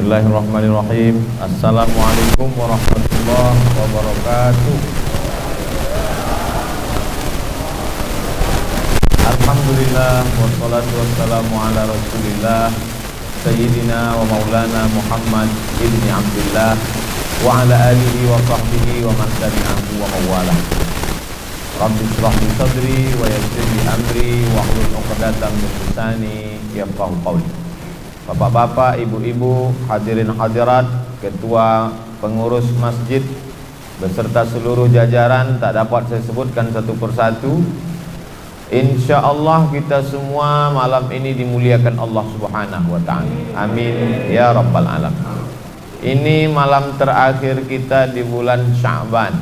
Bismillahirrahmanirrahim. Assalamualaikum warahmatullahi wabarakatuh. Alhamdulillah wassalatu wassalamu ala Rasulillah Sayyidina wa maulana Muhammad ibni Abdullah wa ala alihi wa sahbihi wa man tabi'ahu wa mawalah. Rabbi shrah li sadri wa yassir li amri wa hlul 'uqdatam min lisani yafqahu qawli. Bapak-bapak, ibu-ibu, hadirin hadirat, ketua pengurus masjid beserta seluruh jajaran, tak dapat saya sebutkan satu persatu. Insya Allah kita semua malam ini dimuliakan Allah Subhanahu wa ta'ala. Amin ya rabbal alamin. Ini malam terakhir kita di bulan Sya'ban.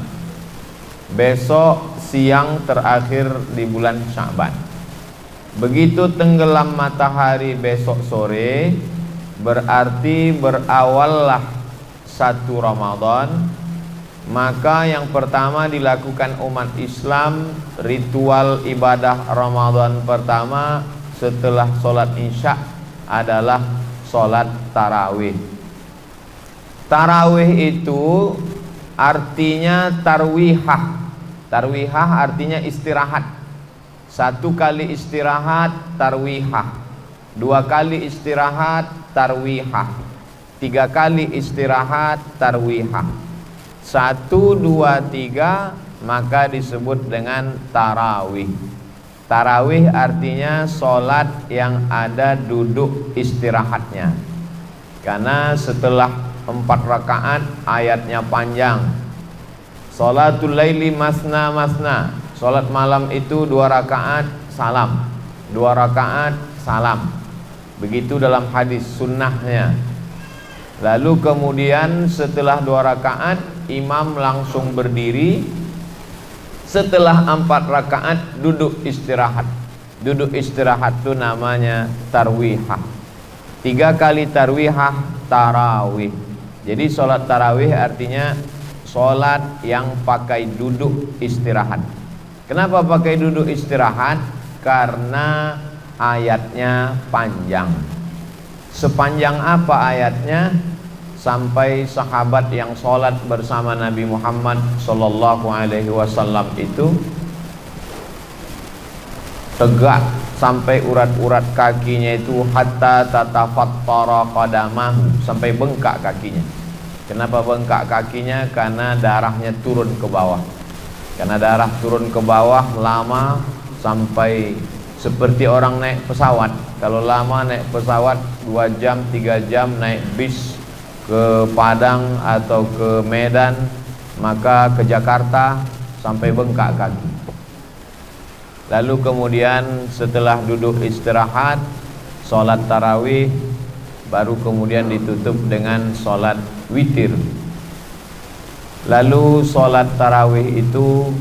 Besok siang terakhir di bulan Sya'ban. Begitu tenggelam matahari besok sore, berarti berawallah satu Ramadan. Maka yang pertama dilakukan umat Islam, ritual ibadah Ramadan pertama setelah sholat isya adalah sholat tarawih. Tarawih itu artinya tarwihah. Tarwihah artinya istirahat. Satu kali istirahat tarwihah, dua kali istirahat tarwihah, tiga kali istirahat tarwihah. Satu, dua, tiga, maka disebut dengan tarawih. Tarawih artinya sholat yang ada duduk istirahatnya. Karena setelah 4 rakaat ayatnya panjang. Sholatul laili masna masna. Sholat malam itu 2 rakaat salam, 2 rakaat salam. Begitu dalam hadis sunnahnya. Lalu kemudian setelah 2 rakaat imam langsung berdiri. Setelah 4 rakaat duduk istirahat. Duduk istirahat itu namanya tarwihah. 3 kali tarwihah tarawih. Jadi sholat tarawih artinya sholat yang pakai duduk istirahat. Kenapa pakai duduk istirahat? Karena ayatnya panjang. Sepanjang apa ayatnya? Sampai sahabat yang sholat bersama Nabi Muhammad sallallahu alaihi wasallam itu tegak sampai urat-urat kakinya itu hatta tatafattara qadamahu, sampai bengkak kakinya. Kenapa bengkak kakinya? Karena darahnya turun ke bawah. Karena darah turun ke bawah lama, sampai seperti orang naik pesawat. Kalau lama naik pesawat 2 jam, 3 jam naik bis ke Padang atau ke Medan, maka ke Jakarta sampai bengkak kaki. Lalu kemudian setelah duduk istirahat, sholat tarawih, baru kemudian ditutup dengan sholat witir. Lalu sholat tarawih itu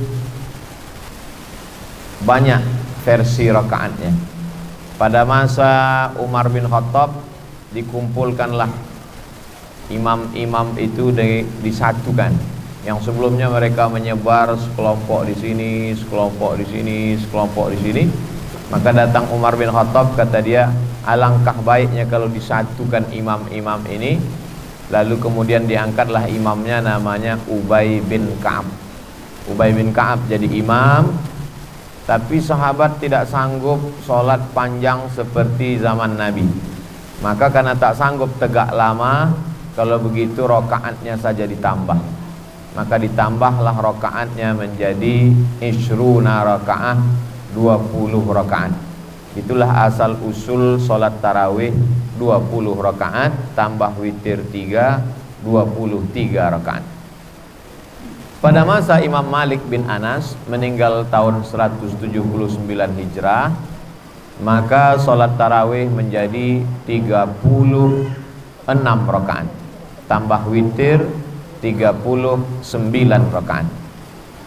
banyak versi rakaatnya. Pada masa Umar bin Khattab dikumpulkanlah imam-imam itu disatukan. Yang sebelumnya mereka menyebar sekelompok di sini, sekelompok di sini, sekelompok di sini. Maka datang Umar bin Khattab, kata dia, alangkah baiknya kalau disatukan imam-imam ini. Lalu kemudian diangkatlah imamnya, namanya Ubay bin Ka'ab. Ubay bin Ka'ab jadi imam. Tapi sahabat tidak sanggup sholat panjang seperti zaman Nabi. Maka karena tak sanggup tegak lama, kalau begitu rokaatnya saja ditambah. Maka ditambahlah rokaatnya menjadi ishruna rakaat, 20 rakaat. Itulah asal usul sholat tarawih, 20 rakaat tambah witir 3, 23 rakaat. Pada masa Imam Malik bin Anas meninggal tahun 179 Hijrah, maka sholat tarawih menjadi 36 rakaat tambah witir 39 rakaat.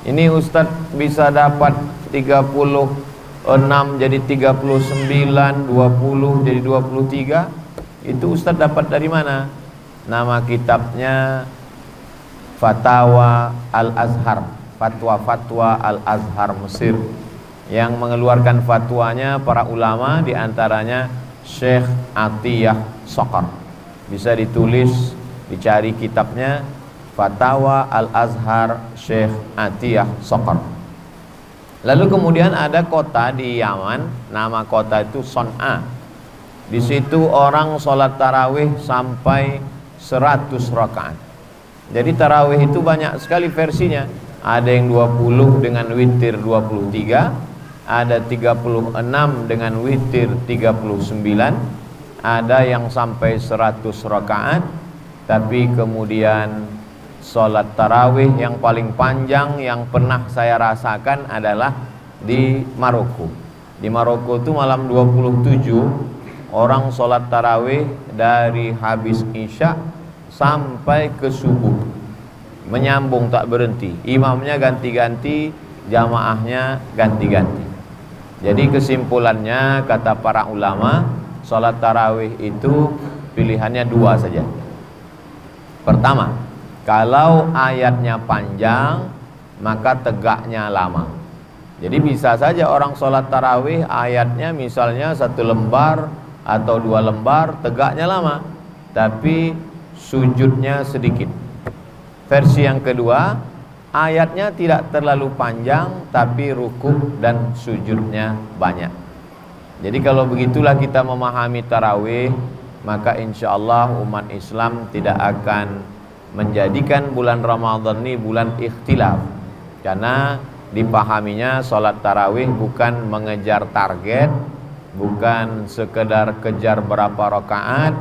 Ini Ustadz bisa dapat 36 jadi 39, 20 jadi 23. Itu Ustadz dapat dari mana? Nama kitabnya Fatawa Al-Azhar, Fatwa-Fatwa Al-Azhar Mesir. Yang mengeluarkan fatwanya para ulama, diantaranya Syekh Atiyah Sokar. Bisa ditulis, dicari kitabnya, Fatawa Al-Azhar Syekh Atiyah Soqar. Lalu kemudian ada kota di Yaman, nama kota itu Son'a. Di situ orang sholat tarawih sampai 100 rakaat. Jadi tarawih itu banyak sekali versinya. Ada yang 20 dengan witir 23, ada 36 dengan witir 39, ada yang sampai 100 rakaat. Tapi kemudian sholat tarawih yang paling panjang yang pernah saya rasakan adalah di Maroko. Di Maroko itu malam 27 orang sholat tarawih dari habis isya sampai ke subuh, menyambung tak berhenti. Imamnya ganti-ganti, jamaahnya ganti-ganti. Jadi kesimpulannya kata para ulama, sholat tarawih itu pilihannya dua saja. Pertama, kalau ayatnya panjang maka tegaknya lama. Jadi bisa saja orang sholat tarawih ayatnya misalnya 1 lembar atau 2 lembar, tegaknya lama, tapi sujudnya sedikit. Versi yang kedua, ayatnya tidak terlalu panjang tapi rukuk dan sujudnya banyak. Jadi kalau begitulah kita memahami tarawih, maka insya Allah umat Islam tidak akan menjadikan bulan Ramadan ini bulan ikhtilaf. Karena dipahaminya sholat tarawih bukan mengejar target, bukan sekedar kejar berapa rakaat,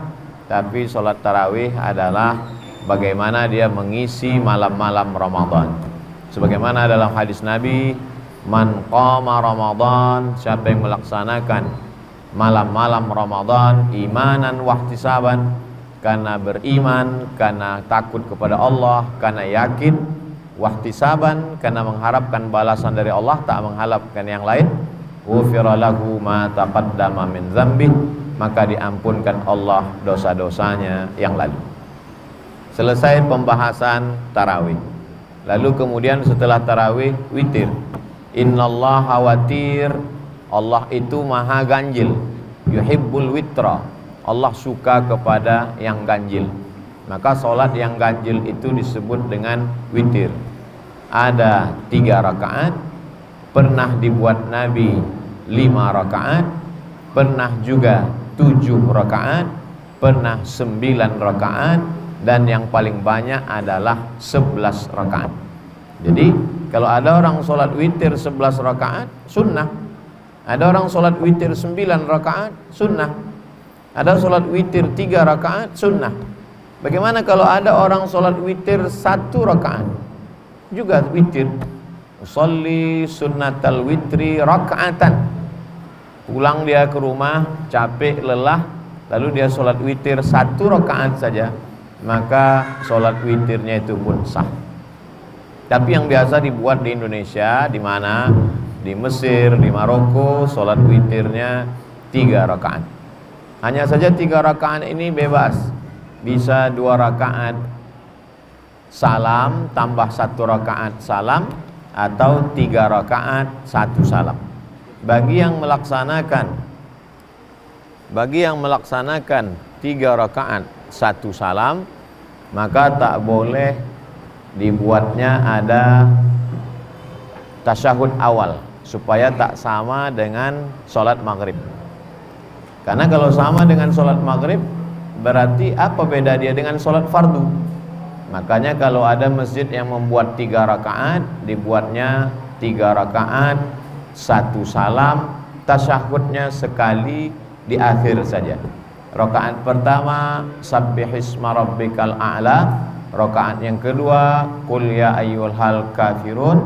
tapi sholat tarawih adalah bagaimana dia mengisi malam-malam Ramadan. Sebagaimana dalam hadis Nabi, man qama Ramadan, siapa yang melaksanakan malam-malam Ramadan imanan wahtisaban, karena beriman, karena takut kepada Allah, karena yakin, wahtisaban, karena mengharapkan balasan dari Allah, tak mengharapkan yang lain, ghufira lahu ma taqaddama min dzambih, maka diampunkan Allah dosa-dosanya yang lalu. Selesai pembahasan tarawih. Lalu kemudian setelah tarawih witir. Innallaha watir, Allah itu maha ganjil. Yuhibbul witra, Allah suka kepada yang ganjil. Maka sholat yang ganjil itu disebut dengan witir. Ada 3 rakaat, pernah dibuat Nabi 5 rakaat, pernah juga 7 rakaat, pernah 9 rakaat, dan yang paling banyak adalah 11 rakaat. Jadi kalau ada orang sholat witir 11 rakaat sunnah, ada orang sholat witir 9 rakaat sunnah, ada sholat witir 3 rakaat sunnah. Bagaimana kalau ada orang sholat witir 1 rakaat juga witir? Usolli sunnatal witri rakaatan. Pulang dia ke rumah capek lelah, lalu dia sholat witir 1 rakaat saja, maka sholat witirnya itu pun sah. Tapi yang biasa dibuat di Indonesia, di mana? Di Mesir, di Maroko, sholat witirnya 3 rakaat. Hanya saja 3 rakaat ini bebas, bisa 2 rakaat salam tambah 1 rakaat salam, atau 3 rakaat 1 salam. Bagi yang melaksanakan 3 rakaat 1 salam, maka tak boleh dibuatnya ada tasyahud awal, supaya tak sama dengan sholat maghrib. Karena kalau sama dengan sholat maghrib, berarti apa beda dia dengan sholat fardu? Makanya kalau ada masjid yang membuat 3 rakaat, dibuatnya 3 rakaat 1 salam, tasyahudnya sekali di akhir saja. Rakaat pertama sabbihisma rabbikal a'la, rakaat yang kedua qul ya ayyuhal kafirun,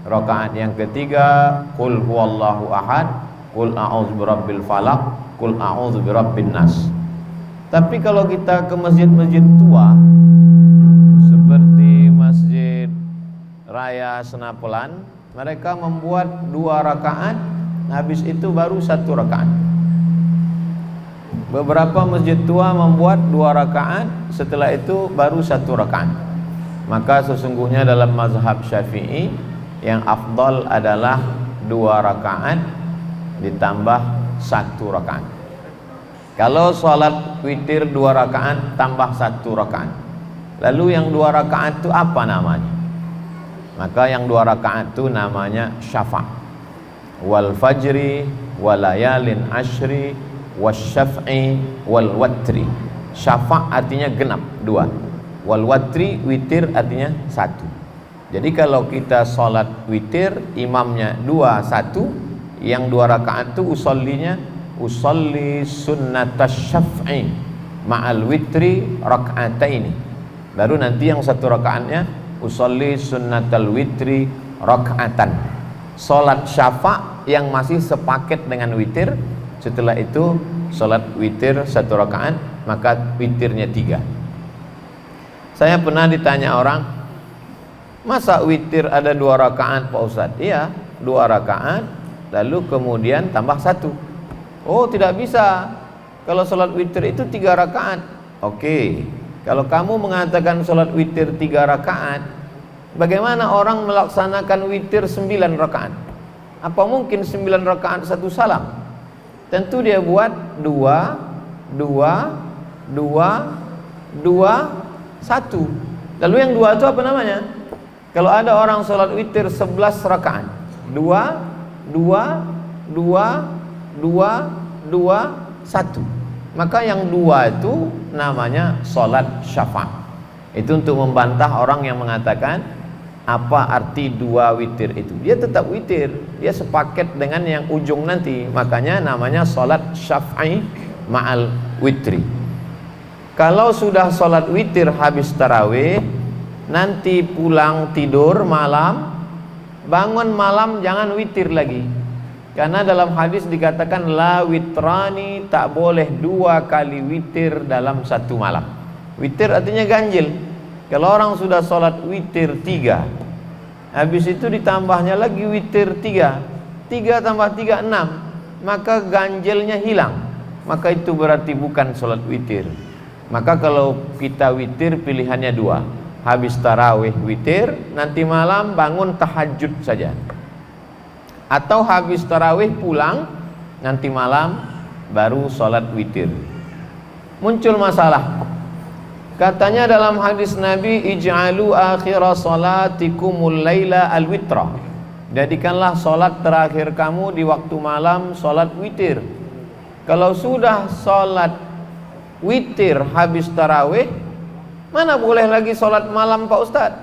rakaat yang ketiga qul huwallahu ahad, qul a'udzu birabbil falaq, qul a'udzu birabbin nas. Tapi kalau kita ke masjid-masjid tua seperti Masjid Raya Senapelan, mereka membuat 2 rakaat, habis itu baru 1 rakaat. Beberapa masjid tua membuat 2 rakaat, setelah itu baru 1 rakaat. Maka sesungguhnya dalam mazhab Syafi'i yang afdal adalah 2 rakaat ditambah 1 rakaat. Kalau sholat witir 2 rakaat tambah 1 rakaat, lalu yang 2 rakaat itu apa namanya? Maka yang 2 rakaat itu namanya syafa'. Wal fajri walayalin ashri wasyaf'i wal watri. Syafa' artinya genap 2, wal watri witir artinya 1. Jadi kalau kita sholat witir imamnya 2 1, yang 2 rakaat itu usolli sunnatas syaf'i ma'al witri rak'ataini. Baru nanti yang 1 rakaatnya usolli sunnatal witri rak'atan. Sholat syafa' yang masih sepaket dengan witir. Setelah itu sholat witir 1 rakaat, maka witirnya 3. Saya pernah ditanya orang, masa witir ada 2 rakaat Pak Ustadz? Iya, 2 rakaat lalu kemudian tambah 1. Oh, tidak bisa. Kalau sholat witir itu 3 rakaat. Oke, kalau kamu mengatakan sholat witir 3 rakaat, bagaimana orang melaksanakan witir 9 rakaat? Apa mungkin 9 rakaat 1 salam? Tentu dia buat 2, 2, 2, 2, 1. Lalu yang 2 itu apa namanya? Kalau ada orang sholat witir 11 rakaat, 2, 2, 2, 2, 2, 1, maka yang 2 itu namanya sholat syafa'. Itu untuk membantah orang yang mengatakan apa arti 2 witir itu. Dia tetap witir, dia sepaket dengan yang ujung nanti, makanya namanya sholat syafa'i ma'al witri. Kalau sudah sholat witir habis tarawih, nanti pulang tidur malam, bangun malam jangan witir lagi. Karena dalam hadis dikatakan la witrani, tak boleh 2 kali witir dalam 1 malam. Witir artinya ganjil. Kalau orang sudah sholat witir 3, habis itu ditambahnya lagi witir 3, 3 tambah 3 6, maka ganjilnya hilang. Maka itu berarti bukan sholat witir. Maka kalau kita witir pilihannya 2, habis tarawih witir, nanti malam bangun tahajud saja. Atau habis tarawih pulang, nanti malam baru sholat witir. Muncul masalah. Katanya dalam hadis Nabi, ij'alu akhira salatikumul laila al-witra. Jadikanlah sholat terakhir kamu di waktu malam sholat witir. Kalau sudah sholat witir habis tarawih, mana boleh lagi sholat malam Pak Ustadz?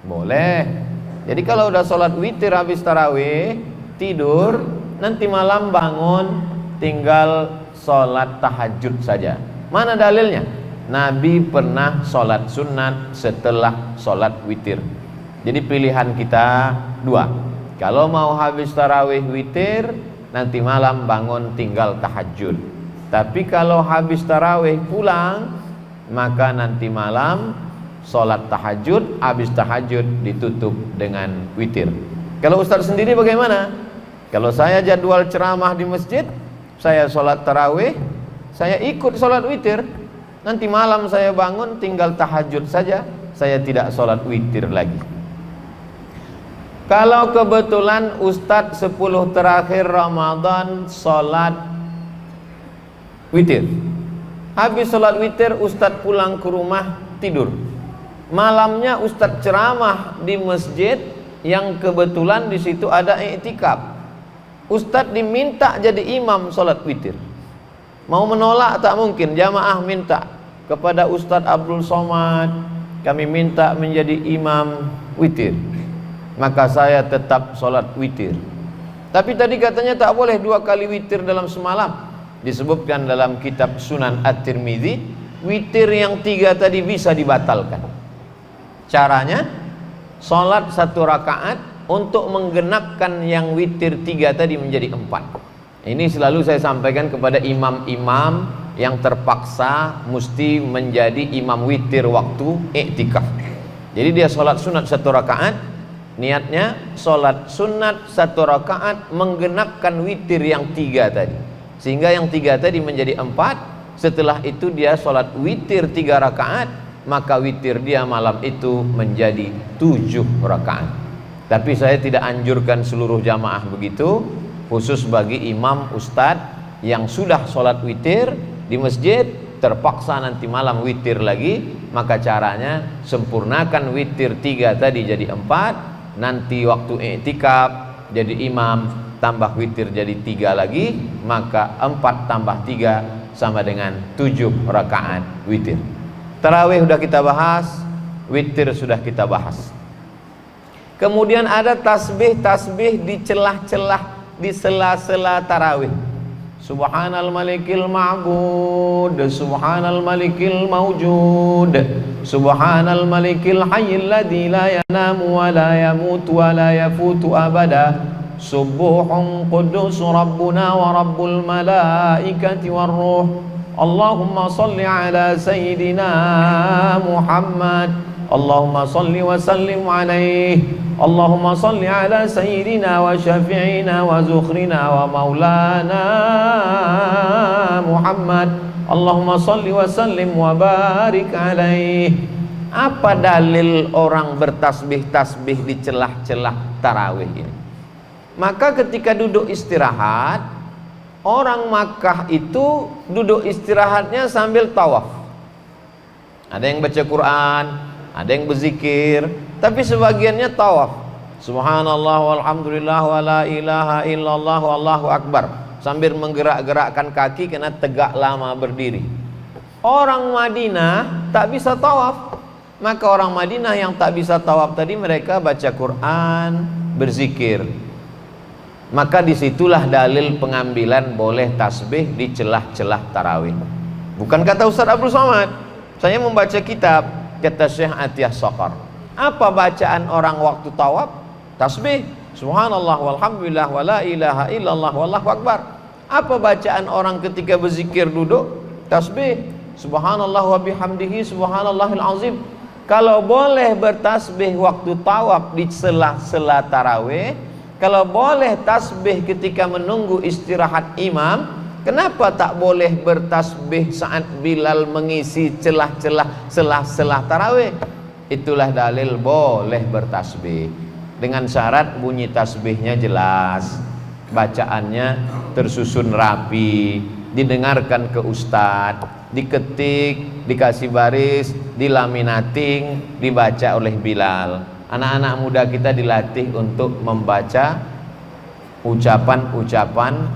Boleh. Jadi kalau udah sholat witir habis tarawih, tidur, nanti malam bangun tinggal sholat tahajud saja. Mana dalilnya? Nabi pernah sholat sunat setelah sholat witir. Jadi pilihan kita 2. Kalau mau habis tarawih witir, nanti malam bangun tinggal tahajud. Tapi kalau habis tarawih pulang, maka nanti malam sholat tahajud, habis tahajud ditutup dengan witir. Kalau Ustadz sendiri bagaimana? Kalau saya jadwal ceramah di masjid, saya sholat tarawih, saya ikut sholat witir. Nanti malam saya bangun tinggal tahajud saja, saya tidak sholat witir lagi. Kalau kebetulan Ustadz 10 terakhir Ramadan sholat witir, habis sholat witir Ustadz pulang ke rumah tidur, malamnya Ustadz ceramah di masjid yang kebetulan di situ ada i'tikaf. Ustadz diminta jadi imam sholat witir. Mau menolak tak mungkin. Jamaah minta kepada Ustadz Abdul Somad, kami minta menjadi imam witir, maka saya tetap sholat witir. Tapi tadi katanya tak boleh 2 kali witir dalam semalam. Disebutkan dalam kitab Sunan At-Tirmidzi, witir yang 3 tadi bisa dibatalkan. Caranya, sholat 1 rakaat untuk menggenapkan yang witir 3 tadi menjadi 4. Ini selalu saya sampaikan kepada imam-imam yang terpaksa mesti menjadi imam witir waktu iktikaf. Jadi dia sholat sunat 1 rakaat, niatnya sholat sunat 1 rakaat menggenapkan witir yang 3 tadi, sehingga yang 3 tadi menjadi 4. Setelah itu dia sholat witir 3 rakaat, maka witir dia malam itu menjadi 7 rakaat. Tapi saya tidak anjurkan seluruh jamaah begitu, khusus bagi imam ustadz yang sudah sholat witir di masjid, terpaksa nanti malam witir lagi, maka caranya sempurnakan witir 3 tadi jadi 4, nanti waktu i'tikaf jadi imam, tambah witir jadi 3 lagi, maka 4 tambah 3 sama dengan 7 rakaat witir. Tarawih sudah kita bahas, witir sudah kita bahas. Kemudian ada tasbih-tasbih di celah-celah, di sela-sela tarawih. Subhanal malikil ma'bud, subhanal malikil mawjud, subhanal malikil hayyil ladzi la yanamu wa la yamutu wa la yafutu abada, subuhun qudus rabbuna wa rabbul malaikati war ruh, Allahumma salli ala sayyidina Muhammad, Allahumma salli wa sallim alaihi, Allahumma salli ala sayyidina wa syafi'ina wa zukhrina wa maulana Muhammad, Allahumma salli wa sallim wa barik alaihi. Apa dalil orang bertasbih-tasbih di celah-celah tarawih ini? Maka ketika duduk istirahat, orang Makkah itu duduk istirahatnya sambil tawaf. Ada yang baca Quran, ada yang berzikir, tapi sebagiannya tawaf. Subhanallah walhamdulillah wa la ilaha illallah wallahu akbar, sambil menggerak-gerakkan kaki karena tegak lama berdiri. Orang Madinah tak bisa tawaf, maka orang Madinah yang tak bisa tawaf tadi mereka baca Quran, berzikir. Maka disitulah dalil pengambilan boleh tasbih di celah-celah tarawih. Bukan kata Ustaz Abdul Somad, saya membaca kitab, kata Syekh Atiyah Saqar. Apa bacaan orang waktu tawaf? Tasbih, subhanallah walhamdulillah wa la ilaha illallah wallahu akbar. Apa bacaan orang ketika berzikir duduk? Tasbih, subhanallah wa bihamdihi subhanallahil azim. Kalau boleh bertasbih waktu tawaf di sela-sela tarawih, kalau boleh tasbih ketika menunggu istirahat imam, kenapa tak boleh bertasbih saat Bilal mengisi celah-celah sela-sela tarawih? Itulah dalil boleh bertasbih, dengan syarat bunyi tasbihnya jelas, bacaannya tersusun rapi, didengarkan ke ustadz, diketik, dikasih baris, dilaminating, dibaca oleh Bilal. Anak-anak muda kita dilatih untuk membaca ucapan-ucapan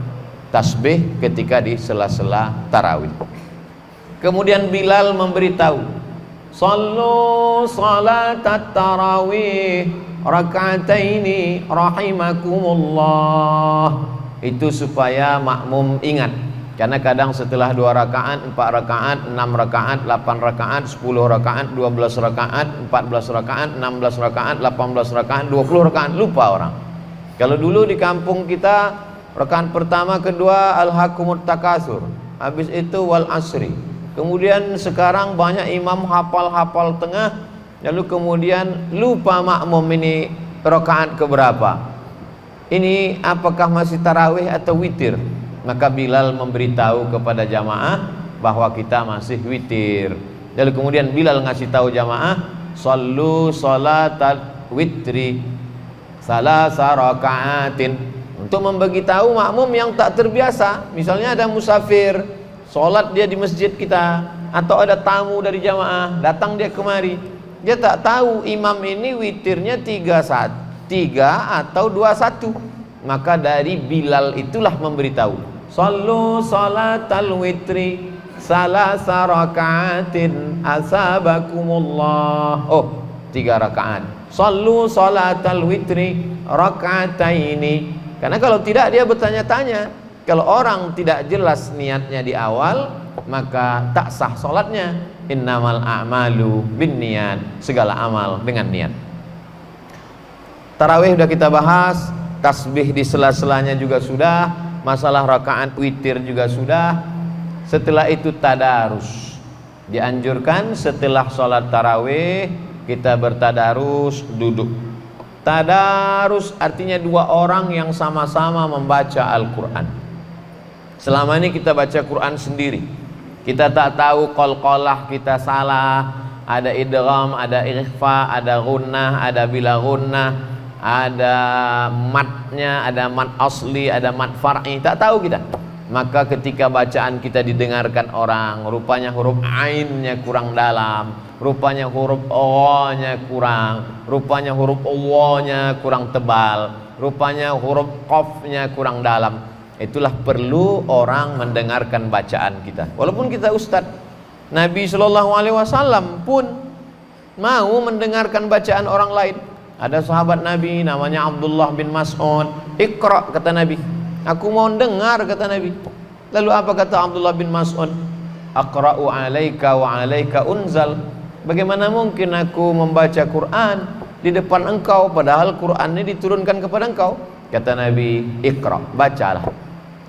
tasbih ketika di sela-sela tarawih. Kemudian Bilal memberitahu, sallu salatat tarawih raka'ataini rahimakumullah. Itu supaya makmum ingat, karena kadang setelah 2 rakaat, 4 rakaat, 6 rakaat, 8 rakaat, 10 rakaat, 12 rakaat, 14 rakaat, 16 rakaat, 18 rakaat, 20 rakaat, lupa orang. Kalau dulu di kampung kita rakaat pertama, kedua alhaqumut takasur, habis itu wal asri. Kemudian sekarang banyak imam hafal-hafal tengah, lalu kemudian lupa makmum ini rakaat keberapa. Ini apakah masih tarawih atau witir? Maka Bilal memberitahu kepada jamaah bahwa kita masih witir. Lalu kemudian Bilal ngasih tahu jamaah, sallu salatal witri salasa raka'atin, untuk memberitahu makmum yang tak terbiasa. Misalnya ada musafir, sholat dia di masjid kita, atau ada tamu dari jamaah, datang dia kemari, dia tak tahu imam ini witirnya 3 atau 2-1. Maka dari Bilal itulah memberitahu, sallu salatal witri salasa raka'atin asabakumullah. Oh, 3 rakaat. Sallu salatal witri raka'ataini. Karena kalau tidak dia bertanya-tanya. Kalau orang tidak jelas niatnya di awal, maka tak sah sholatnya. Innamal a'malu binniyat, segala amal dengan niat. Tarawih sudah kita bahas, tasbih di sela-selanya juga sudah, masalah rakaat witir juga sudah. Setelah itu tadarus. Dianjurkan setelah sholat tarawih kita bertadarus, duduk. Tadarus artinya 2 orang yang sama-sama membaca Al-Quran. Selama ini kita baca Quran sendiri, kita tak tahu qalqalah kita salah, ada idgham, ada ikhfa, ada gunnah, ada bila gunnah, ada matnya, ada mat asli, ada mat far'i, tak tahu kita. maka ketika bacaan kita didengarkan orang, rupanya huruf ainnya kurang dalam, rupanya huruf o-nya kurang, rupanya huruf o-nya kurang tebal, rupanya huruf qaf-nya kurang dalam. Itulah perlu orang mendengarkan bacaan kita. Walaupun kita ustaz, Nabi Shallallahu Alaihi Wasallam pun mau mendengarkan bacaan orang lain. Ada sahabat Nabi namanya Abdullah bin Mas'ud, "Iqra," kata Nabi. Aku mau dengar, kata Nabi. Lalu apa kata Abdullah bin Mas'ud? "Aqra'u 'alaika wa 'alaika unzal." Bagaimana mungkin aku membaca Quran di depan engkau padahal Quran ini diturunkan kepada engkau? Kata Nabi, "Iqra," bacalah.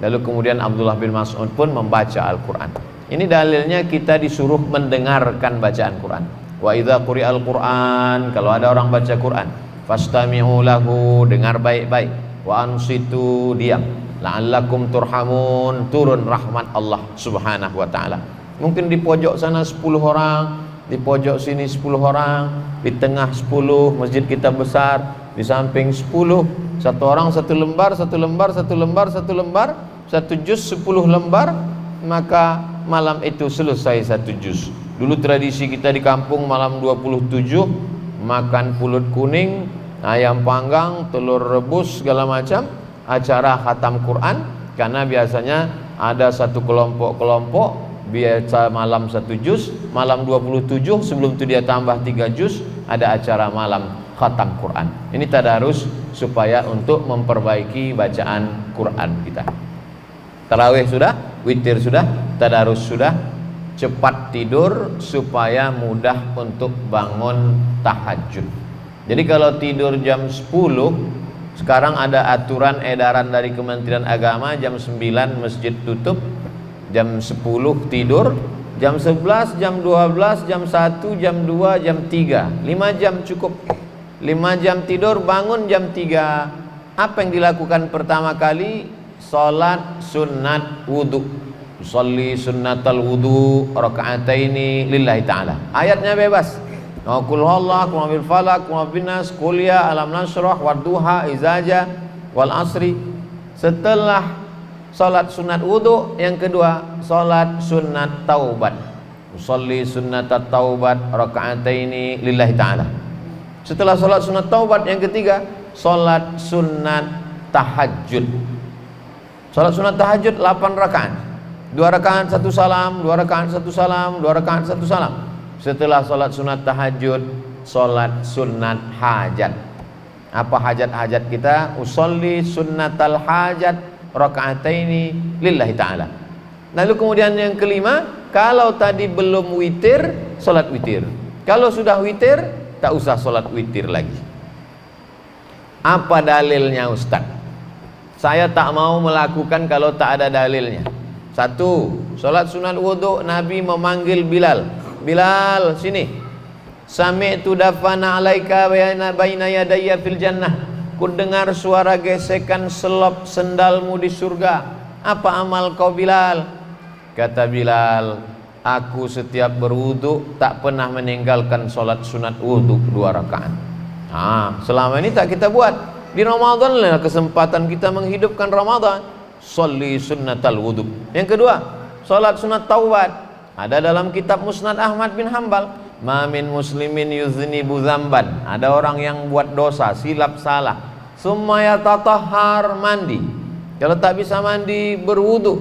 Lalu kemudian Abdullah bin Mas'ud pun membaca Al-Quran. Ini dalilnya kita disuruh mendengarkan bacaan Quran. Wa idza quri'al Quran, kalau ada orang baca Quran, fastami'u lahu, dengar baik-baik. Wa ansitu, diam. La'allakum turhamun, turun rahmat Allah Subhanahu wa taala. Mungkin di pojok sana 10 orang, di pojok sini 10 orang, di tengah 10, masjid kita besar, di samping 10, satu orang satu lembar, satu lembar, satu lembar, satu lembar, satu juz 10 lembar, maka malam itu selesai satu juz. Dulu tradisi kita di kampung malam 27 makan pulut kuning, ayam panggang, telur rebus segala macam, acara khatam Quran. Karena biasanya ada satu kelompok-kelompok biasa malam satu juz, malam 27 sebelum itu dia tambah 3 juz, ada acara malam khatam Quran. Ini tadarus supaya untuk memperbaiki bacaan Quran kita. Tarawih sudah, witir sudah, tadarus sudah, cepat tidur supaya mudah untuk bangun tahajud. Jadi kalau tidur jam 10, sekarang ada aturan edaran dari Kementerian Agama, jam 9 masjid tutup, jam 10 tidur, jam 11, jam 12, jam 1, jam 2, jam 3, 5 jam cukup. 5 jam tidur, bangun jam 3. Apa yang dilakukan pertama kali? Salat sunat wudu. Usolli sunnatal wudu raka'ataini lillahi ta'ala. Ayatnya bebas. Qul huwallahu, qul bil falaq, qul bin nas, qul ya alam nasrah, wadduha, izaja, wal asri. Setelah salat sunat wudu, yang kedua salat sunat taubat. Usolli sunnatat taubat raka'ataini lillahi ta'ala. Setelah salat sunat taubat, yang ketiga salat sunat tahajud. Salat sunat tahajud 8 rakaat. 2 rakaat 1 salam, 2 rakaat 1 salam, 2 rakaat 1 salam. Setelah salat sunat tahajud, salat sunat hajat. Apa hajat-hajat kita? Usolli sunnatal hajat rakaataini lillahi ta'ala. Lalu kemudian yang kelima, kalau tadi belum witir, salat witir. Kalau sudah witir, tak usah salat witir lagi. Apa dalilnya Ustaz? Saya tak mau melakukan kalau tak ada dalilnya. 1. Salat sunat wudu, Nabi memanggil Bilal. Bilal, sini. Sami'tu dafana alaika baina yadayya fil jannah. Ku dengar suara gesekan selop sendalmu di surga. Apa amal kau Bilal? Kata Bilal, aku setiap berwudu tak pernah meninggalkan salat sunat wudu 2 rakaat. Selama ini tak kita buat. Di Ramadan lah kesempatan kita menghidupkan Ramadan. Sholli sunnatal wudu. Yang kedua, salat sunat taubat. Ada dalam kitab Musnad Ahmad bin Hanbal. Ma min muslimin yuznibu dzamban. Ada orang yang buat dosa, silap salah. Summa yatatahhar, mandi. Kalau tak bisa mandi, berwudu.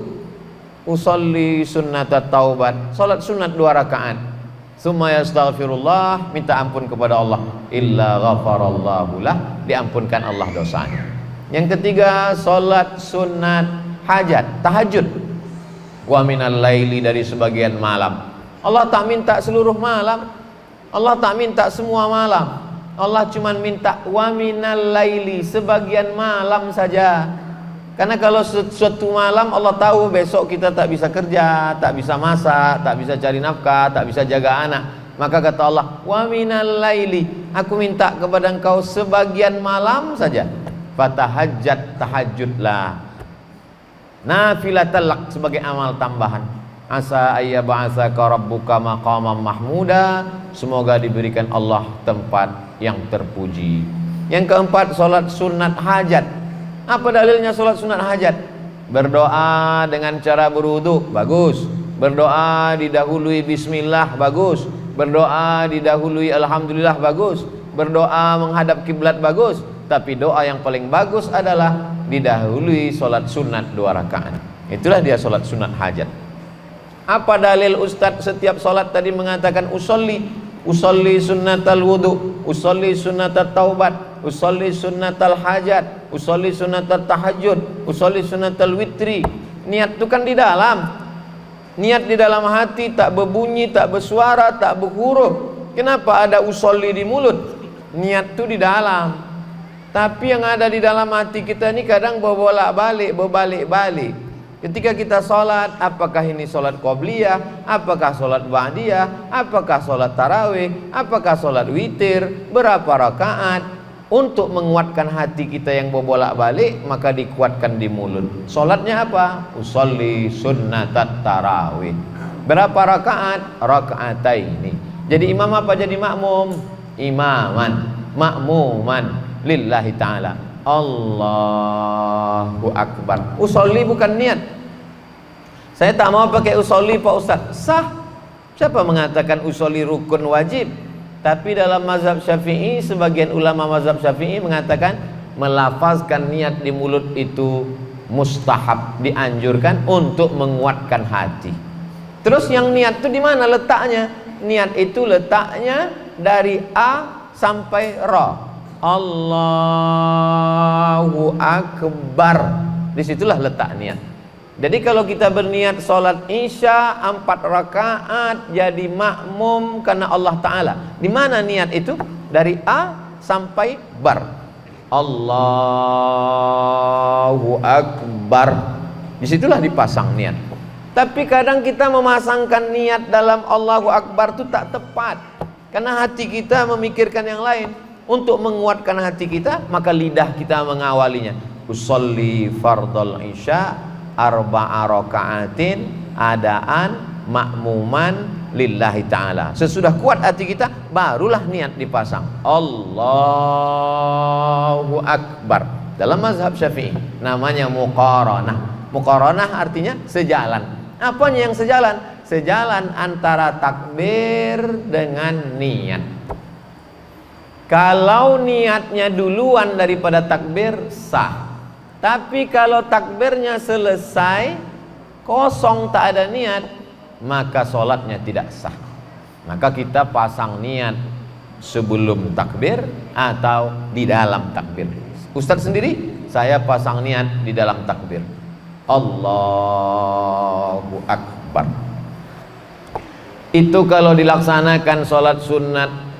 Usolli sunnatat taubat. Salat sunat 2 rakaat. Summa yastaghfirullah, minta ampun kepada Allah. Illa ghafarallahu lah, diampunkan Allah dosanya. Yang ketiga, salat sunat hajat, tahajud. Wa minal laili, dari sebagian malam. Allah tak minta seluruh malam. Allah tak minta semua malam. Allah cuma minta wa minal laili, sebagian malam saja. Karena kalau suatu malam Allah tahu besok kita tak bisa kerja, tak bisa masak, tak bisa cari nafkah, tak bisa jaga anak. Maka kata Allah, wa minal laili, aku minta kepada engkau sebagian malam saja. Fatahajjat, tahajudlah. Nafilatal lak, sebagai amal tambahan. Asa ayyab'atsaka rabbuka maqaman mahmuda, semoga diberikan Allah tempat yang terpuji. Yang keempat, salat sunat hajat. Apa dalilnya salat sunat hajat? Berdoa dengan cara berwudu, bagus. Berdoa didahului bismillah, bagus. Berdoa didahului alhamdulillah, bagus. Berdoa menghadap kiblat, bagus. Tapi doa yang paling bagus adalah didahului solat sunat 2 rakaat. Itulah dia solat sunat hajat. Apa dalil Ustadz setiap solat tadi mengatakan usolli sunnatal wudu, usolli sunnatat taubat, usolli sunnatal hajat, usolli sunnatat tahajud, usolli sunnatal witri. Niat itu kan di dalam. Niat di dalam hati, tak berbunyi, tak bersuara, tak berhuruf. Kenapa ada usolli di mulut? Niat itu di dalam. Tapi yang ada di dalam hati kita ini kadang berbalik-balik. Ketika kita sholat, apakah ini sholat qobliyah, apakah sholat ba'diyah, apakah sholat tarawih, apakah sholat witir, berapa rakaat? Untuk menguatkan hati kita yang berbolak-balik, maka dikuatkan di mulut. Sholatnya apa? Usolli sunnatat tarawih. Berapa rakaat? Raka'ataini. Jadi imam apa jadi makmum? Imaman, makmuman lillahi ta'ala. Allahu Akbar. Usolli bukan niat. Saya tak mau pakai usolli Pak Ustaz. Sah. Siapa mengatakan usolli rukun wajib? Tapi dalam mazhab Syafi'i, sebagian ulama mazhab Syafi'i mengatakan melafazkan niat di mulut itu mustahab, dianjurkan untuk menguatkan hati. Terus yang niat itu di mana letaknya? Niat itu letaknya dari A sampai Ra. Allahu Akbar. Disitulah letak niat. Jadi kalau kita berniat sholat isya 4 rakaat jadi makmum karena Allah Ta'ala, di mana niat itu? Dari A sampai Bar. Allahu Akbar. Disitulah dipasang niat. Tapi kadang kita memasangkan niat dalam Allahu Akbar itu tak tepat, karena hati kita memikirkan yang lain. Untuk menguatkan hati kita, maka lidah kita mengawalinya. Usolli fardal isya 4 rakaatin adaan makmuman lillahi ta'ala. Sesudah kuat hati kita, barulah niat dipasang. Allahu Akbar. Dalam mazhab Syafi'i namanya muqaranah. Muqaranah artinya sejalan. Apanya yang sejalan? Sejalan antara takbir dengan niat. Kalau niatnya duluan daripada takbir, sah. Tapi kalau takbirnya selesai kosong, tak ada niat, maka sholatnya tidak sah. Maka kita pasang niat sebelum takbir atau di dalam takbir. Ustadz sendiri, saya pasang niat di dalam takbir. Allahu Akbar. Itu kalau dilaksanakan sholat sunat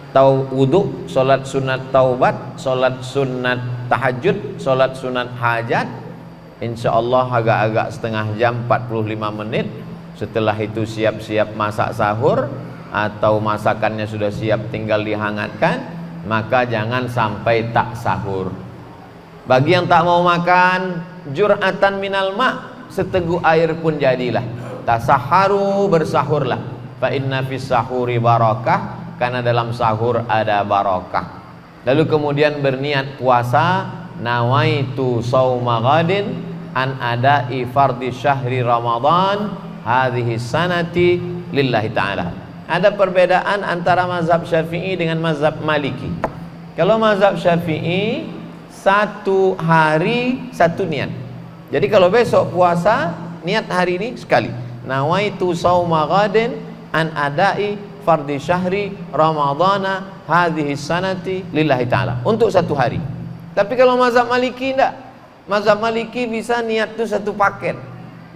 wudu, sholat sunat taubat, sholat sunat tahajud, sholat sunat hajat, insya Allah agak-agak setengah jam 45 menit. Setelah itu siap-siap masak sahur, atau masakannya sudah siap tinggal dihangatkan, maka jangan sampai tak sahur. Bagi yang tak mau makan, jur'atan minal ma', seteguk air pun jadilah. Tasaharu, bersahurlah. Fa inna fis sahuri barakah, karena dalam sahur ada barakah. Lalu kemudian berniat puasa, nawaitu sauma ghadin an ada'i fardhi syahri Ramadan hadhihi sanati lillahi ta'ala. Ada perbedaan antara mazhab Syafi'i dengan mazhab Maliki. Kalau mazhab Syafi'i 1 hari 1 niat. Jadi kalau besok puasa, niat hari ini sekali. Nawaitu sauma ghadin an ada'i fardhi syahri Ramadana hadhihi sanati lillahi ta'ala, untuk 1 hari. Tapi kalau mazhab Maliki enggak. Mazhab Maliki bisa niat itu 1 paket.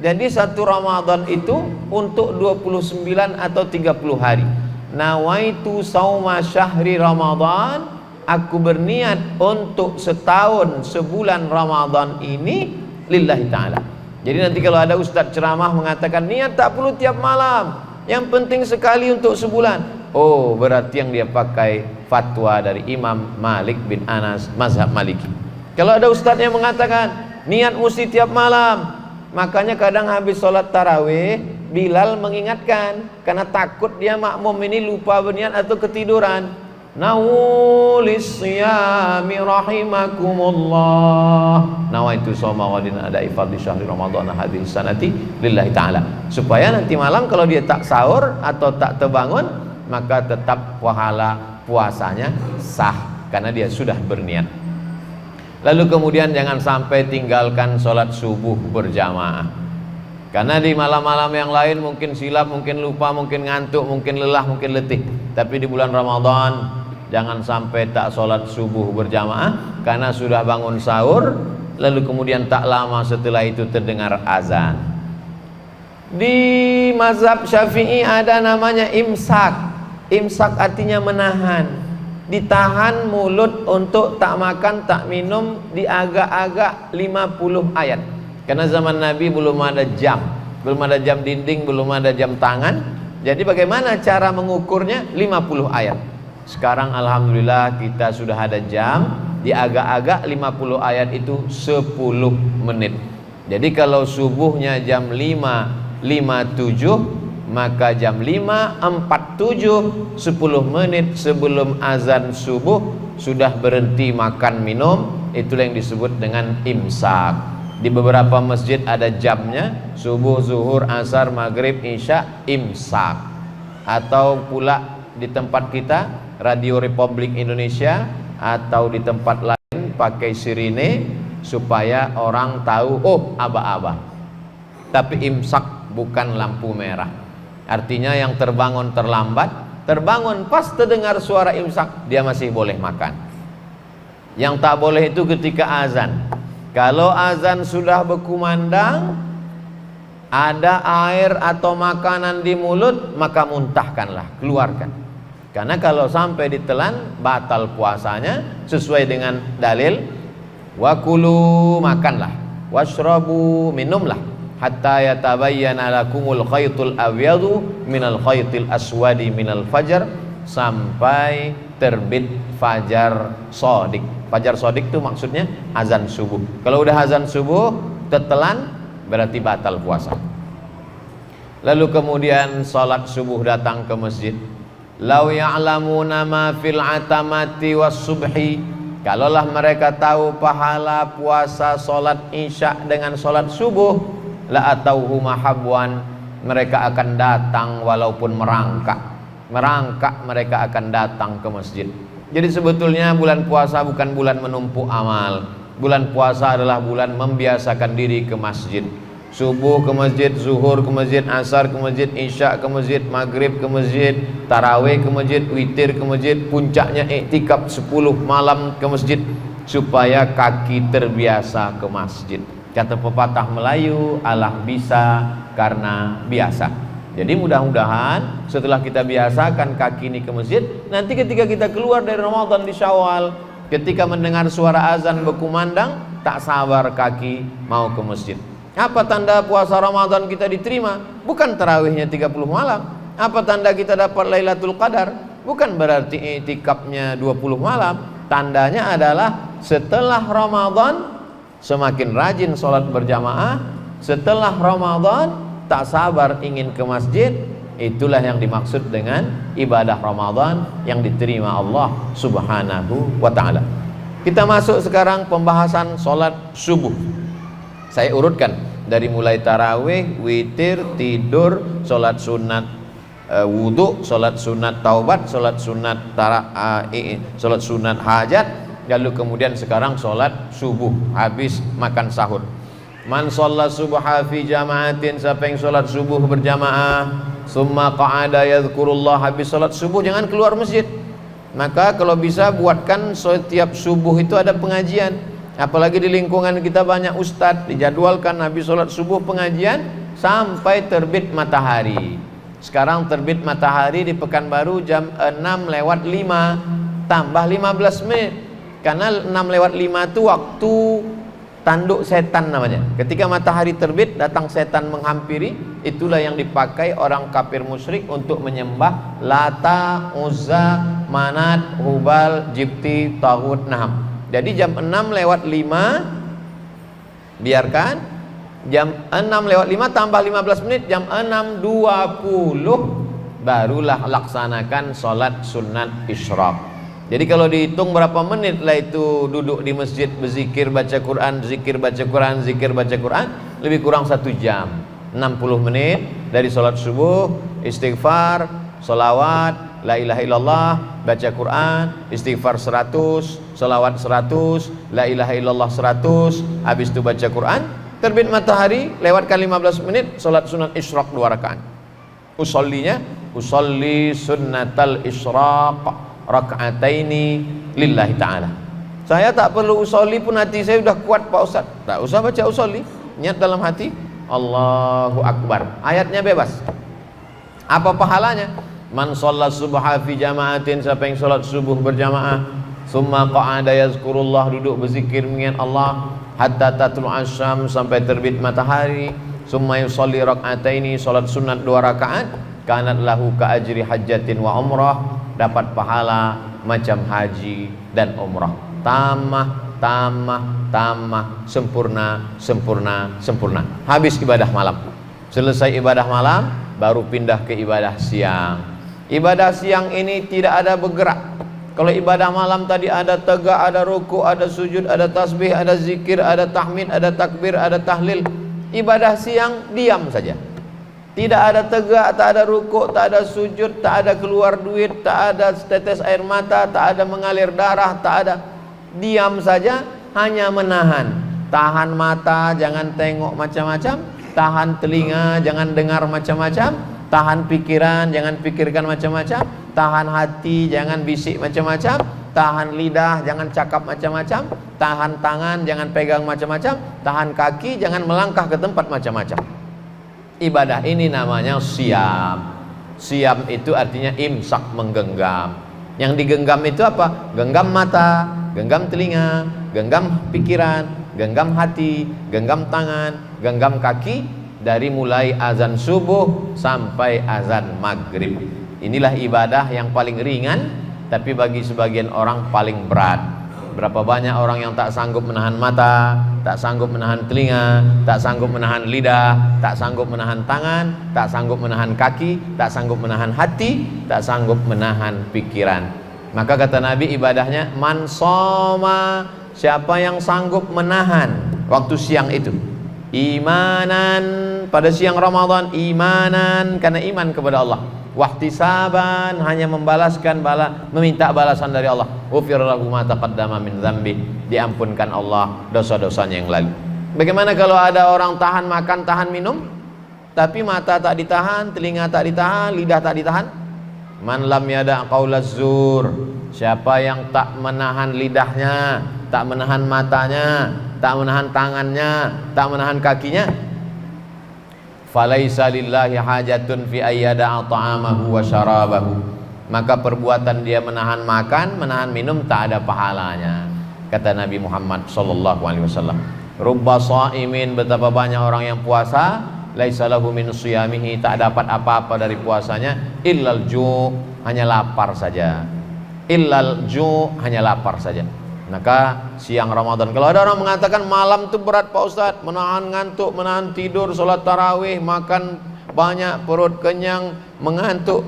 Jadi 1 Ramadan itu untuk 29 atau 30 hari. Nawaitu sauma syahri Ramadan, aku berniat untuk setahun, sebulan Ramadan ini lillahi ta'ala. Jadi nanti kalau ada ustaz ceramah mengatakan niat tak perlu tiap malam, yang penting sekali untuk sebulan, oh berarti yang dia pakai fatwa dari Imam Malik bin Anas, mazhab Maliki. Kalau ada ustaz yang mengatakan niat mesti tiap malam, makanya kadang habis sholat tarawih Bilal mengingatkan, karena takut dia makmum ini lupa berniat atau ketiduran. Nawaitu lis-siyami rahimakumullah. Nawaitu shauma ghadin ada'i fardhi syahri ramadhana hadhihi sanati lillahi ta'ala. Supaya nanti malam kalau dia tak sahur atau tak terbangun, maka tetap pahala puasanya sah karena dia sudah berniat. Lalu kemudian jangan sampai tinggalkan sholat subuh berjamaah. Karena di malam-malam yang lain mungkin silap, mungkin lupa, mungkin ngantuk, mungkin lelah, mungkin letih. Tapi di bulan Ramadan jangan sampai tak sholat subuh berjamaah karena sudah bangun sahur, lalu kemudian tak lama setelah itu terdengar azan. Di mazhab Syafi'i ada namanya imsak. Imsak artinya menahan, ditahan mulut untuk tak makan, tak minum di agak-agak 50 ayat. Karena zaman Nabi belum ada jam, belum ada jam dinding, belum ada jam tangan. Jadi bagaimana cara mengukurnya? 50 ayat. Sekarang alhamdulillah kita sudah ada jam, di agak-agak 50 ayat itu 10 menit. Jadi kalau subuhnya jam 5.57, maka jam 5.47, 10 menit sebelum azan subuh sudah berhenti makan minum. Itulah yang disebut dengan imsak. Di beberapa masjid ada jamnya, subuh, zuhur, asar, maghrib, isya, imsak. Atau pula di tempat kita, Radio Republik Indonesia, atau di tempat lain pakai sirine supaya orang tahu, oh aba-aba. Tapi imsak bukan lampu merah. Artinya yang terbangun terlambat, terbangun pas terdengar suara imsak, dia masih boleh makan. Yang tak boleh itu ketika azan. Kalau azan sudah berkumandang, ada air atau makanan di mulut, maka muntahkanlah, keluarkan. Karena kalau sampai ditelan, batal puasanya sesuai dengan dalil. Wa kulu, makanlah, washrabu, minumlah, hatta yatabayyana lakumul khaytul abyadu minal khaytil aswadi minal fajar, sampai terbit fajar shadiq. Fajar shadiq itu maksudnya azan subuh. Kalau udah azan subuh tertelan, berarti batal puasa. Lalu kemudian salat subuh datang ke masjid. Lau ya'lamuna ma fil atamati was subhi, kalaulah mereka tahu pahala puasa salat isya dengan salat subuh, la atauhu mahabwan, mereka akan datang walaupun merangkak. Merangkak mereka akan datang ke masjid. Jadi sebetulnya bulan puasa bukan bulan menumpuk amal. Bulan puasa adalah bulan membiasakan diri ke masjid. Subuh ke masjid, zuhur ke masjid, asar ke masjid, isya ke masjid, maghrib ke masjid, tarawih ke masjid, witir ke masjid, puncaknya iktikaf 10 malam ke masjid, supaya kaki terbiasa ke masjid. Kata pepatah Melayu, Allah bisa karena biasa. Jadi mudah-mudahan setelah kita biasakan kaki ini ke masjid, nanti ketika kita keluar dari Ramadan di Syawal, ketika mendengar suara azan berkumandang, tak sabar kaki mau ke masjid. Apa tanda puasa Ramadan kita diterima? Bukan tarawihnya 30 malam. Apa tanda kita dapat Lailatul Qadar? Bukan berarti i'tikafnya 20 malam. Tandanya adalah setelah Ramadan semakin rajin sholat berjamaah, setelah Ramadan tak sabar ingin ke masjid. Itulah yang dimaksud dengan ibadah Ramadan yang diterima Allah Subhanahu wa ta'ala. Kita masuk sekarang pembahasan sholat subuh. Saya urutkan dari mulai tarawih, witir, tidur, sholat sunat wudhu, sholat sunat taubat, sholat sunat sholat sunat hajat, lalu kemudian sekarang sholat subuh habis makan sahur. Man shalla subha fi jama'atin, siapa yang sholat subuh berjamaah, summa qa'ada yadhkurullah, habis sholat subuh jangan keluar masjid. Maka kalau bisa buatkan setiap subuh itu ada pengajian. Apalagi di lingkungan kita banyak ustadz, dijadwalkan habis sholat subuh pengajian sampai terbit matahari. Sekarang terbit matahari di Pekanbaru jam 6:05 tambah 15 menit. Karena 6:05 itu waktu tanduk setan namanya. Ketika matahari terbit, datang setan menghampiri. Itulah yang dipakai orang kafir musyrik untuk menyembah Lata, Uzza, Manat, Hubal, Jibti, Taghut, Naham. Jadi jam 6:05 biarkan, jam 6:05 tambah 15 menit, jam 6:20 barulah laksanakan sholat sunat isyraq. Jadi kalau dihitung berapa menit lah itu duduk di masjid berzikir, baca Quran, zikir, baca Quran, zikir, baca Quran, lebih kurang 1 jam. 60 menit dari sholat subuh, istighfar, sholawat, la ilaha illallah, baca Quran, istighfar 100, sholawat 100, la ilaha illallah 100, habis itu baca Quran, terbit matahari, lewatkan 15 menit, sholat sunat isyraq 2 rakaat. Usolli sunnatal isyraq raka'ataini lillahi ta'ala. Saya tak perlu usolli pun hati saya sudah kuat Pak Ustaz. Tak usah baca usolli, niat dalam hati Allahu Akbar. Ayatnya bebas. Apa pahalanya? Man shalla subha fi jama'atin, siapa yang salat subuh berjamaah, summa qa'ada yazkurullah, duduk berzikir mengingat Allah, hatta tatlu asyam, sampai terbit matahari, summa yusalli raka'ataini, salat sunat 2 rakaat, kanat lahu ka ajri hajjatin wa umrah, dapat pahala macam haji dan umrah. Tamah, sempurna. Habis ibadah malam. Selesai ibadah malam, baru pindah ke ibadah siang. Ibadah siang ini tidak ada bergerak. Kalau ibadah malam tadi ada tegak, ada ruku, ada sujud, ada tasbih, ada zikir, ada tahmid, ada takbir, ada tahlil. Ibadah siang diam saja. Tidak ada tegak, tak ada ruku, tak ada sujud, tak ada keluar duit, tak ada setetes air mata, tak ada mengalir darah, tak ada. Diam saja, hanya menahan. Tahan mata, jangan tengok macam-macam. Tahan telinga, jangan dengar macam-macam. Tahan pikiran, jangan pikirkan macam-macam. Tahan hati, jangan bisik macam-macam. Tahan lidah, jangan cakap macam-macam. Tahan tangan, jangan pegang macam-macam. Tahan kaki, jangan melangkah ke tempat macam-macam. Ibadah ini namanya siam. Siam itu artinya imsak, menggenggam. Yang digenggam itu apa? Genggam mata, genggam telinga, genggam pikiran, genggam hati, genggam tangan, genggam kaki, dari mulai azan subuh sampai azan maghrib. Inilah ibadah yang paling ringan, tapi bagi sebagian orang paling berat. Berapa banyak orang yang tak sanggup menahan mata, tak sanggup menahan telinga, tak sanggup menahan lidah, tak sanggup menahan tangan, tak sanggup menahan kaki, tak sanggup menahan hati, tak sanggup menahan pikiran. Maka kata Nabi, ibadahnya man shoma, siapa yang sanggup menahan waktu siang itu, imanan, pada siang Ramadan, imanan karena iman kepada Allah, wahtisaban, hanya membalaskan meminta balasan dari Allah, ghufir lahu ma taqaddama min dzambi, diampunkan Allah dosa-dosanya yang lalu. Bagaimana kalau ada orang tahan makan, tahan minum, tapi mata tak ditahan, telinga tak ditahan, lidah tak ditahan? Man lam yada' qaulaz zur, siapa yang tak menahan lidahnya, tak menahan matanya, tak menahan tangannya, tak menahan kakinya, falaisa lillahi hajatun fi ayyada'a ta'amahu wa syarabahu, maka perbuatan dia menahan makan, menahan minum tak ada pahalanya. Kata Nabi Muhammad sallallahu alaihi wasallam, rubba shaimin, betapa banyak orang yang puasa, laisa lahu min siyamihi, tak dapat apa-apa dari puasanya, illal ju', hanya lapar saja. Illal ju', hanya lapar saja. Maka siang Ramadan, kalau ada orang mengatakan malam itu berat Pak Ustadz, menahan ngantuk, menahan tidur, sholat tarawih, makan banyak, perut kenyang, mengantuk,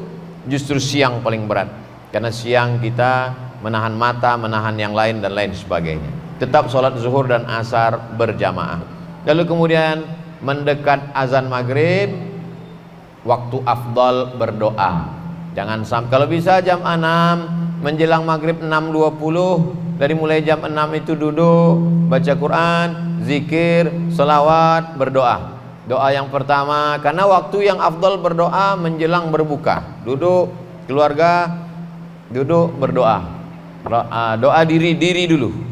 justru siang paling berat. Karena siang kita menahan mata, menahan yang lain dan lain sebagainya. Tetap sholat zuhur dan asar berjamaah. Lalu kemudian mendekat azan maghrib, waktu afdal berdoa. Jangan sampai, kalau bisa jam 6 menjelang maghrib 6.20, dari mulai jam 6 itu duduk baca Quran, zikir, selawat, berdoa. Doa yang pertama, karena waktu yang afdal berdoa menjelang berbuka. Duduk keluarga, duduk berdoa. Doa diri dulu.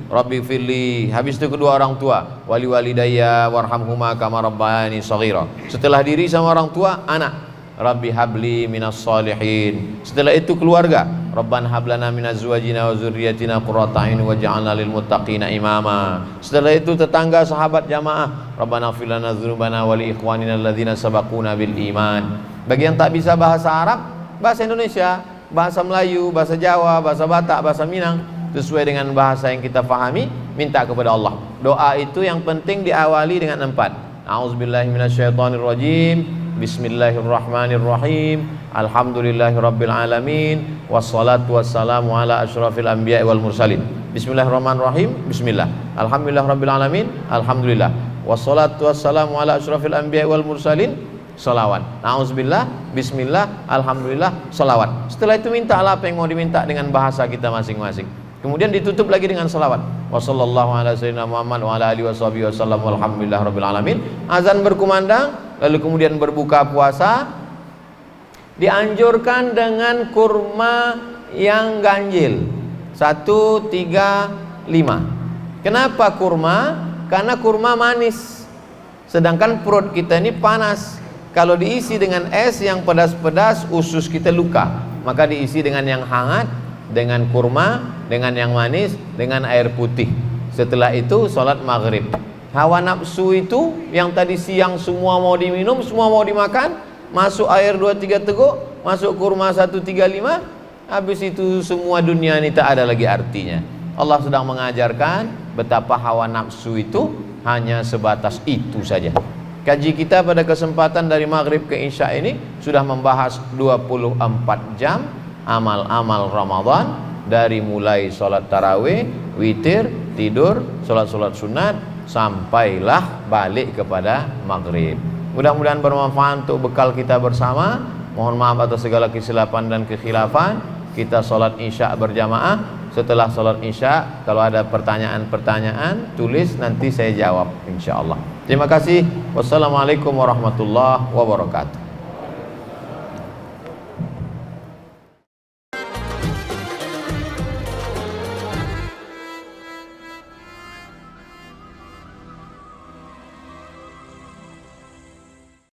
Rabbi firli, habis itu kedua orang tua, wali walidayya warhamhuma kama rabbayani shaghira. Setelah diri sama orang tua, anak, Rabbi habli minas salihin. Setelah itu keluarga, Rabbana hablana minaz azwajina wa dzurriyyatina qurrata a'yun waj'alna lil muttaqina imama. Setelah itu tetangga, sahabat, jamaah, Rabbana ighfir lana dzunubana wa li ikhwanina alladzina sabaquna bil iman. Bagi yang tak bisa bahasa Arab, bahasa Indonesia, bahasa Melayu, bahasa Jawa, bahasa Batak, bahasa Minang, sesuai dengan bahasa yang kita fahami, minta kepada Allah. Doa itu yang penting diawali dengan 4. A'udzubillahi minasyaitonirrajim, Bismillahirrahmanirrahim. Alhamdulillahirabbil alamin. Wassalatu wassalamu ala asyrafil anbiya'i wal mursalin. Bismillahirrahmanirrahim. Bismillah. Alhamdulillahirabbil alamin. Alhamdulillah. Wassalatu wassalamu ala asyrafil anbiya'i wal mursalin. Salawat. Nauzubillah. Bismillah. Alhamdulillah. Salawat. Setelah itu mintalah apa yang mau diminta dengan bahasa kita masing-masing. Kemudian ditutup lagi dengan salawat. Wassallallahu ala sayyidina Muhammad wa ala alihi washabihi wasallam walhamdulillahirabbil alamin. Azan berkumandang, lalu kemudian berbuka puasa. Dianjurkan dengan kurma yang ganjil 1, 3, 5. Kenapa kurma? Karena kurma manis, sedangkan perut kita ini panas. Kalau diisi dengan es yang pedas-pedas, usus kita luka. Maka diisi dengan yang hangat, dengan kurma, dengan yang manis, dengan air putih. Setelah itu sholat maghrib. Hawa nafsu itu yang tadi siang semua mau diminum, semua mau dimakan, masuk air 2-3 teguk, masuk kurma 1-3-5, habis itu semua dunia ini tak ada lagi artinya. Allah sedang mengajarkan betapa hawa nafsu itu hanya sebatas itu saja. Kaji kita pada kesempatan dari maghrib ke isya ini sudah membahas 24 jam amal-amal Ramadan, dari mulai sholat tarawih, witir, tidur, sholat-sholat sunat, sampailah balik kepada maghrib. Mudah-mudahan bermanfaat untuk bekal kita bersama. Mohon maaf atas segala kesilapan dan kekhilafan. Kita sholat isya berjamaah. Setelah sholat isya, kalau ada pertanyaan-pertanyaan, tulis, nanti saya jawab insyaallah. Terima kasih. Wassalamualaikum warahmatullahi wabarakatuh.